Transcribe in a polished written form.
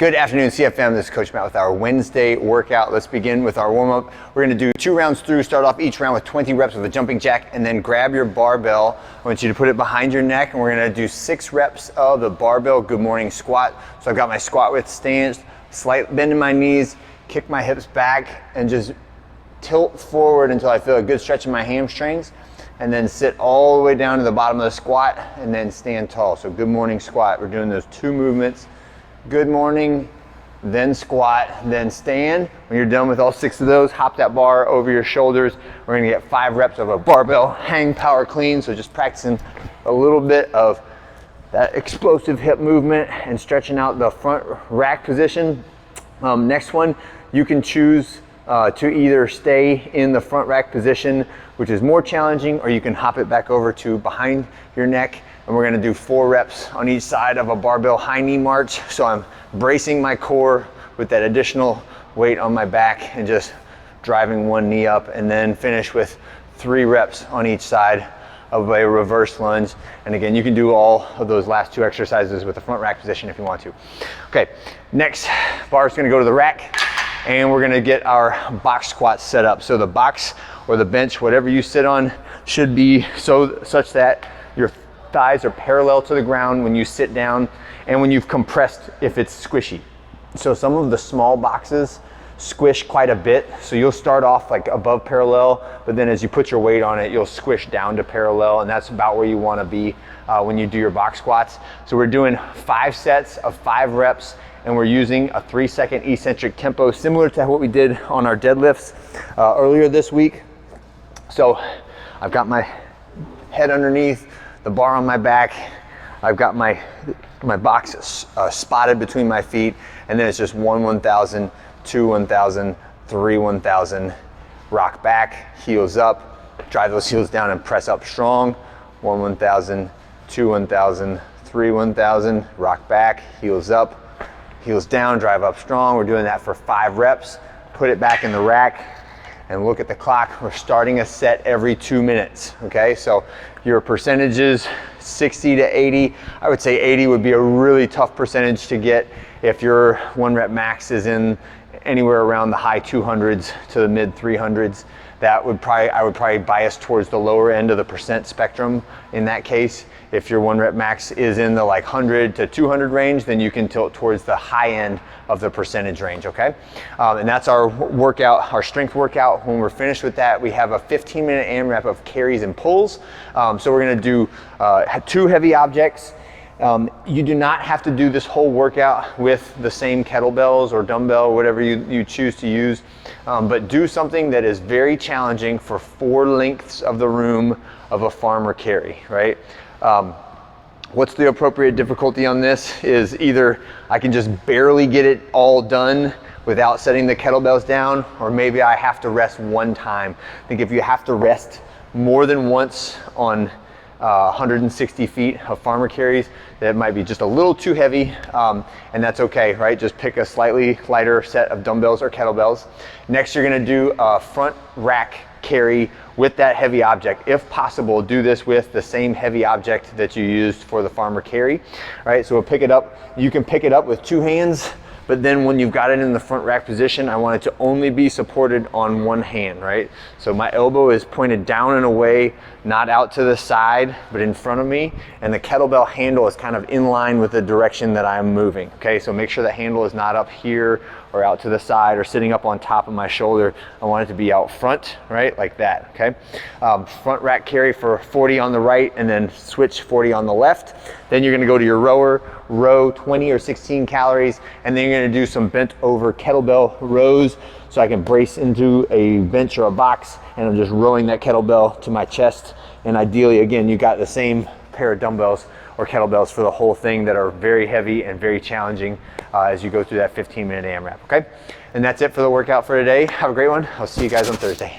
Good afternoon, CFM. This is Coach Matt with our Wednesday workout. Let's begin with our warm-up. We're gonna do 2 rounds through, start off each round with 20 reps with a jumping jack, and then grab your barbell. I want you to put it behind your neck, and we're gonna do 6 reps of the barbell good morning squat. So I've got my squat width stance, slight bend in my knees, kick my hips back, and just tilt forward until I feel a good stretch in my hamstrings, and then sit all the way down to the bottom of the squat, and then stand tall. So good morning squat. We're doing those 2 movements. Good morning, then squat, then stand. When you're done with all 6 of those, hop that bar over your shoulders. We're gonna get 5 reps of a barbell hang power clean. So just practicing a little bit of that explosive hip movement and stretching out the front rack position. Next one, you can choose to either stay in the front rack position, which is more challenging, or you can hop it back over to behind your neck. And we're gonna do 4 reps on each side of a barbell high knee march. So I'm bracing my core with that additional weight on my back and just driving one knee up, and then finish with 3 reps on each side of a reverse lunge. And again, you can do all of those last 2 exercises with the front rack position if you want to. Okay, next, bar's gonna go to the rack, and we're gonna get our box squats set up. So the box or the bench, whatever you sit on, should be such that your thighs are parallel to the ground when you sit down, and when you've compressed, if it's squishy. So some of the small boxes squish quite a bit, so you'll start off like above parallel, but then as you put your weight on it, you'll squish down to parallel, and that's about where you want to be when you do your box squats. So we're doing 5 sets of 5 reps, and we're using a 3-second eccentric tempo, similar to what we did on our deadlifts earlier this week. So I've got my head underneath, the bar on my back, I've got my box spotted between my feet, and then it's just 1 1000, 2 1000, 3 1000, rock back, heels up, drive those heels down and press up strong. 1 1000, 2 1000, 3 1000, rock back, heels up, heels down, drive up strong. We're doing that for 5 reps. Put it back in the rack and look at the clock. We're starting a set every 2 minutes, okay? So your percentages, 60 to 80. I would say 80 would be a really tough percentage to get if your 1 rep max is in anywhere around the high 200s to the mid 300s. I would probably bias towards the lower end of the percent spectrum in that case. If your 1 rep max is in the like 100 to 200 range, then you can tilt towards the high end of the percentage range, okay? And that's our workout, our strength workout. When we're finished with that, we have a 15-minute AMRAP of carries and pulls. So we're gonna do 2 heavy objects. You do not have to do this whole workout with the same kettlebells or dumbbell, whatever you choose to use, but do something that is very challenging for 4 lengths of the room of a farmer carry, right? What's the appropriate difficulty on this is either I can just barely get it all done without setting the kettlebells down, or maybe I have to rest 1 time. I think if you have to rest more than once on 160 feet of farmer carries, that might be just a little too heavy, and that's okay, right? Just pick a slightly lighter set of dumbbells or kettlebells. Next, you're gonna do a front rack carry with that heavy object. If possible, do this with the same heavy object that you used for the farmer carry, right? So we'll pick it up. You can pick it up with 2 hands, but then when you've got it in the front rack position, I want it to only be supported on 1 hand, right? So my elbow is pointed down and away, not out to the side, but in front of me, and the kettlebell handle is kind of in line with the direction that I'm moving, okay? So make sure the handle is not up here or out to the side or sitting up on top of my shoulder. I want it to be out front, right? Like that, okay? Front rack carry for 40 on the right, and then switch 40 on the left. Then you're gonna go to your row 20 or 16 calories, and then you're gonna do some bent over kettlebell rows, so I can brace into a bench or a box, and I'm just rowing that kettlebell to my chest. And ideally, again, you got the same pair of dumbbells or kettlebells for the whole thing that are very heavy and very challenging as you go through that 15-minute AMRAP, okay? And that's it for the workout for today. Have a great one. I'll see you guys on Thursday.